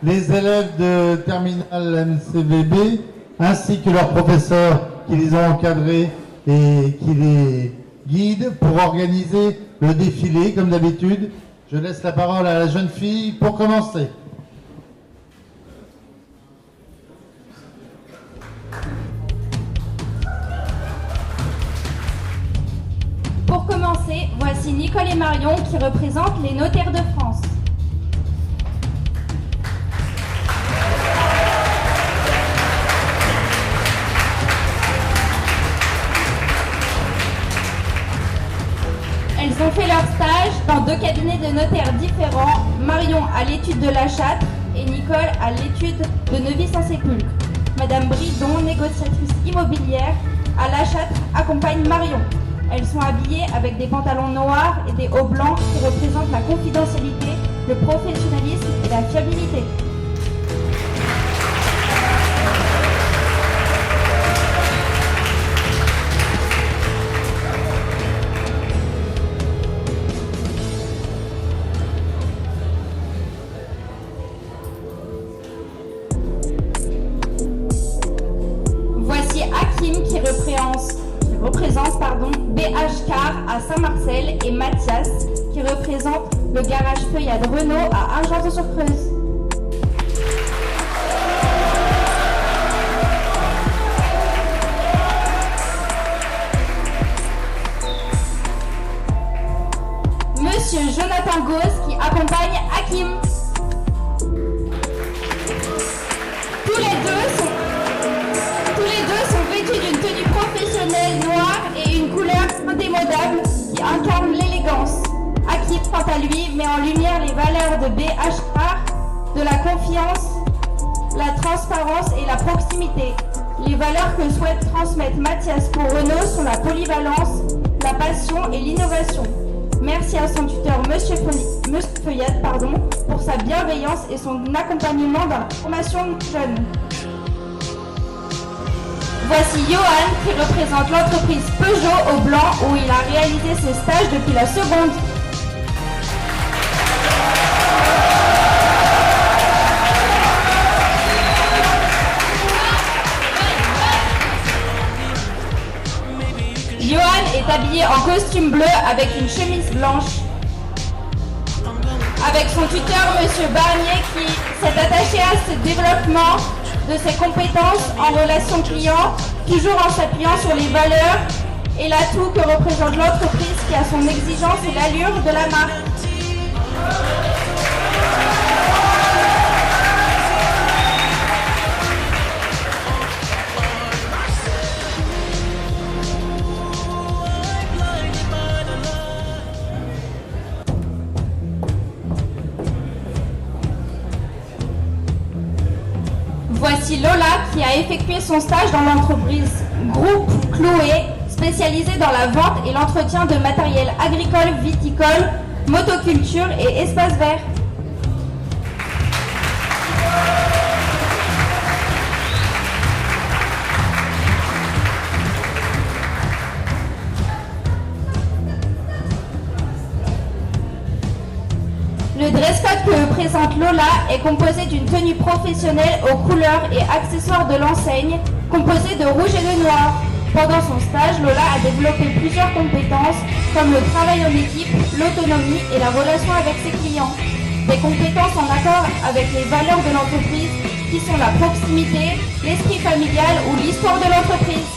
les élèves de terminale MCVB ainsi que leurs professeurs qui les ont encadrés et qui les guident pour organiser le défilé comme d'habitude. Je laisse la parole à la jeune fille pour commencer. Pour commencer, voici Nicole et Marion qui représentent les notaires de France. Elles ont fait leur stage dans 2 cabinets de notaires différents, Marion à l'étude de La Châtre et Nicole à l'étude de Neuvy-Saint-Sépulcre. Madame Bridon, négociatrice immobilière à La Châtre, accompagne Marion. Elles sont habillées avec des pantalons noirs et des hauts blancs qui représentent la confidentialité, le professionnalisme et la fiabilité. Voici Hakim qui représente BH Car à Saint-Marcel et Mathias qui représente le garage Feuillade Renault à Argenton-sur-Creuse. Monsieur Jonathan Gauss qui accompagne Hakim. Tous les deux sont vêtus d'une tenue professionnelle noire et une couleur indémodable qui incarne l'élégance. Hakim, quant à lui, met en lumière les valeurs de BHR, de la confiance, la transparence et la proximité. Les valeurs que souhaite transmettre Mathias pour Renault sont la polyvalence, la passion et l'innovation. Merci à son tuteur, Monsieur Feuillade, pour sa bienveillance et son accompagnement dans la formation jeune. Voici Johan qui représente l'entreprise Peugeot au Blanc où il a réalisé ses stages depuis la seconde. Johan est habillé en costume bleu avec une chemise blanche. Avec son tuteur, Monsieur Barnier, qui s'est attaché à ce développement de ses compétences en relation client, toujours en s'appuyant sur les valeurs et l'atout que représente l'entreprise qui a son exigence et l'allure de la marque. Voici Lola qui a effectué son stage dans l'entreprise Groupe Chloé, spécialisée dans la vente et l'entretien de matériel agricole, viticole, motoculture et espaces verts. Le dress code que présente Lola est composé d'une tenue professionnelle aux couleurs et accessoires de l'enseigne, composée de rouge et de noir. Pendant son stage, Lola a développé plusieurs compétences comme le travail en équipe, l'autonomie et la relation avec ses clients. Des compétences en accord avec les valeurs de l'entreprise qui sont la proximité, l'esprit familial ou l'histoire de l'entreprise.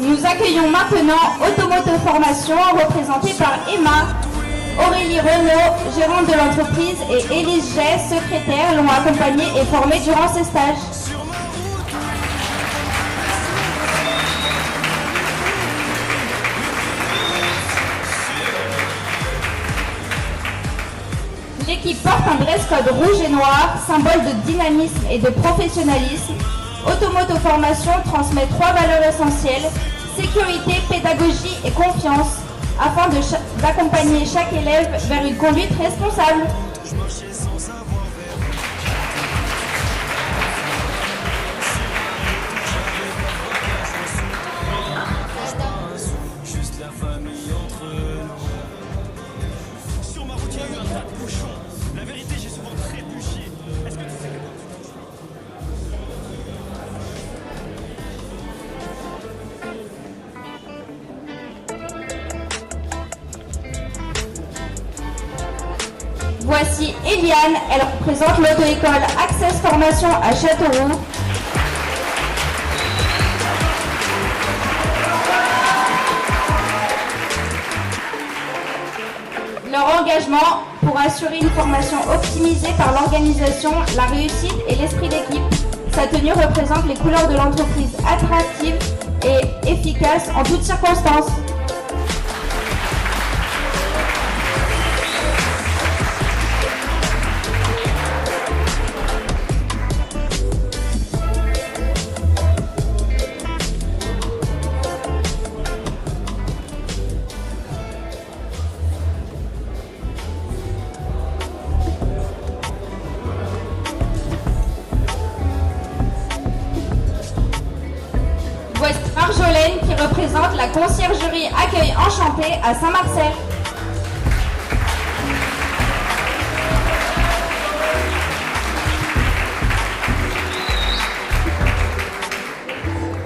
Nous accueillons maintenant Automoto Formation, représentée par Emma. Aurélie Renaud, gérante de l'entreprise, et Élise Jay, secrétaire, l'ont accompagnée et formée durant ses stages. L'équipe porte un dress code rouge et noir, symbole de dynamisme et de professionnalisme. Automoto Formation transmet 3 valeurs essentielles, sécurité, pédagogie et confiance, afin d'accompagner chaque élève vers une conduite responsable. Voici Eliane, elle représente l'auto-école Access Formation à Châteauroux. Leur engagement pour assurer une formation optimisée par l'organisation, la réussite et l'esprit d'équipe. Sa tenue représente les couleurs de l'entreprise attractive et efficace en toutes circonstances. Voici Marjolaine qui représente la conciergerie Accueil Enchanté à Saint-Marcel.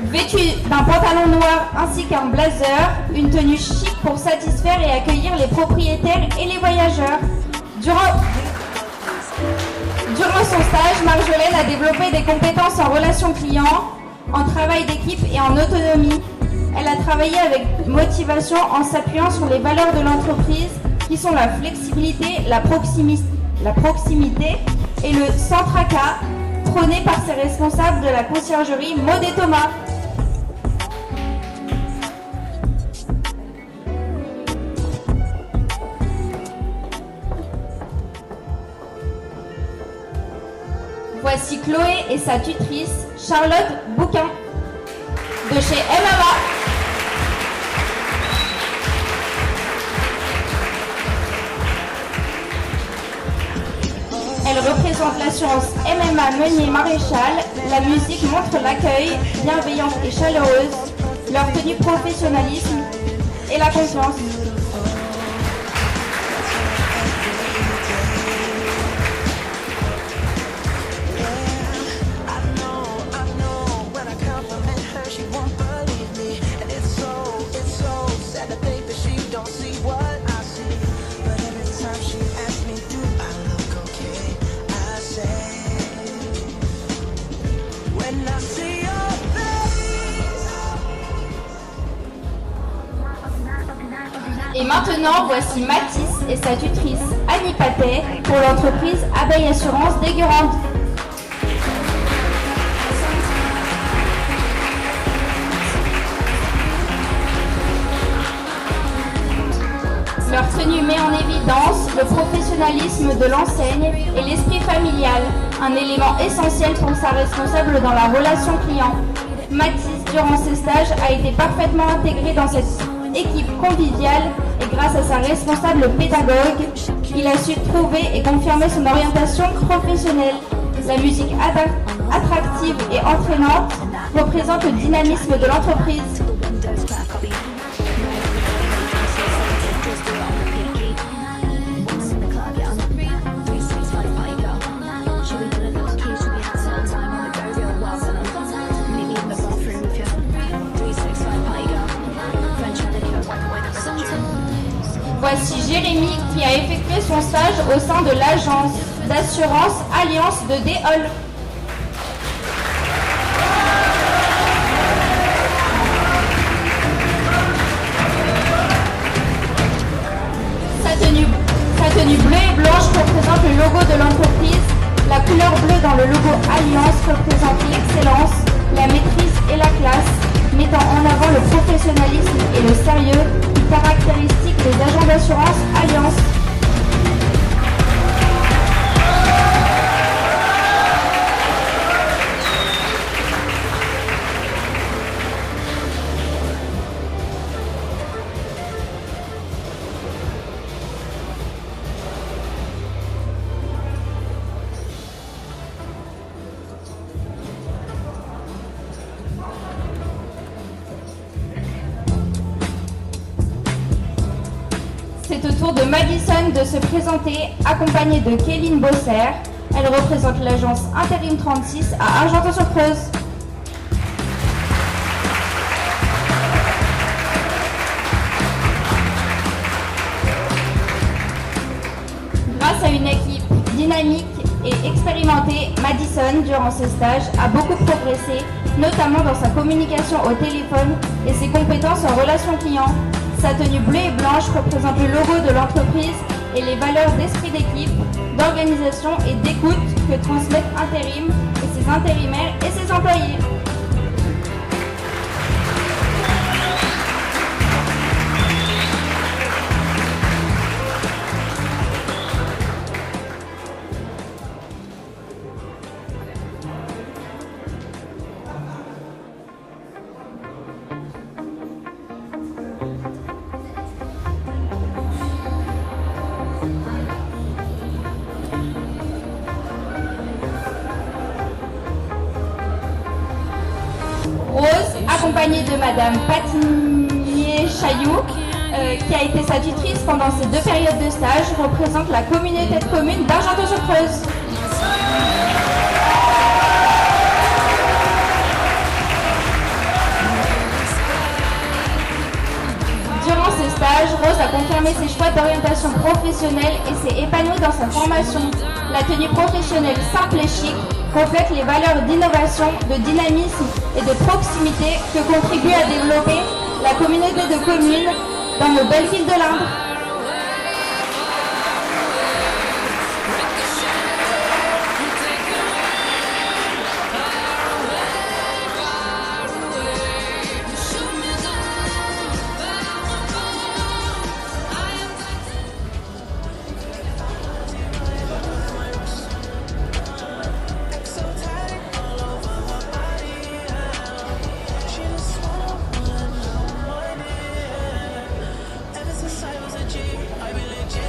Vêtue d'un pantalon noir ainsi qu'un blazer, une tenue chic pour satisfaire et accueillir les propriétaires et les voyageurs. Durant son stage, Marjolaine a développé des compétences en relations clients, en travail d'équipe et en autonomie. Elle a travaillé avec motivation en s'appuyant sur les valeurs de l'entreprise qui sont la flexibilité, la proximité et le sans tracas, prôné par ses responsables de la conciergerie Maud et Thomas. Voici Chloé et sa tutrice, Charlotte Bouquin, de chez MMA. Elle représente l'assurance MMA Meunier Maréchal. La musique montre l'accueil, bienveillante et chaleureuse, leur tenue professionnalisme et la confiance. Et maintenant, voici Mathis et sa tutrice Annie Patet pour l'entreprise Abeille Assurance d'Aiguerande. Leur tenue met en évidence le professionnalisme de l'enseigne et l'esprit familial, un élément essentiel pour sa responsable dans la relation client. Mathis, durant ses stages, a été parfaitement intégré dans cette équipe conviviale et grâce à sa responsable pédagogue, il a su trouver et confirmer son orientation professionnelle. La musique attractive et entraînante représente le dynamisme de l'entreprise. Voici Jérémy qui a effectué son stage au sein de l'agence d'assurance Alliance de Déol. Sa tenue bleue et blanche représente le logo de l'entreprise. La couleur bleue dans le logo Alliance représente l'excellence, la maîtrise et la classe, mettant en avant le professionnalisme et le sérieux qui caractérisent les agents d'assurance Alliance. tour de Madison de se présenter, accompagnée de Kéline Bosser. Elle représente l'agence Intérim 36 à Argenton-sur-Creuse. Grâce à une équipe dynamique et expérimentée, Madison, durant ses stages, a beaucoup progressé, notamment dans sa communication au téléphone et ses compétences en relation client. Sa tenue bleue et blanche représente le logo de l'entreprise et les valeurs d'esprit d'équipe, d'organisation et d'écoute que transmettent Intérim et ses intérimaires et ses employés. Rose, accompagnée de Madame Patinier-Chailloux, qui a été sa tutrice pendant ces 2 périodes de stage, représente la communauté de communes d'Argenton-sur-Creuse. Durant ces stages, Rose a confirmé ses choix d'orientation professionnelle et s'est épanouie dans sa formation. La tenue professionnelle simple et chic reflète les valeurs d'innovation, de dynamisme et de proximité que contribue à développer la communauté de communes dans nos belles villes de l'Indre.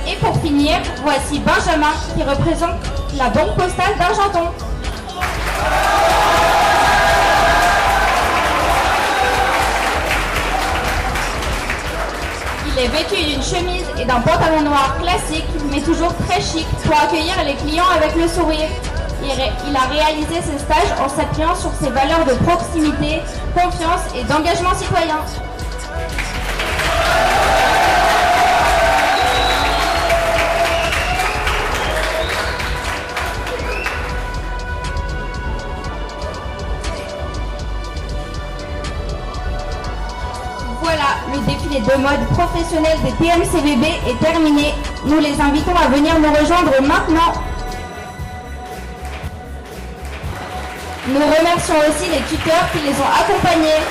Et pour finir, voici Benjamin qui représente la banque postale d'Argenton. Il est vêtu d'une chemise et d'un pantalon noir classique, mais toujours très chic pour accueillir les clients avec le sourire. Il a réalisé ses stages en s'appuyant sur ses valeurs de proximité, confiance et d'engagement citoyen. Voilà, le défilé de mode professionnel des TMCVB est terminé. Nous les invitons à venir nous rejoindre maintenant. Nous remercions aussi les tuteurs qui les ont accompagnés.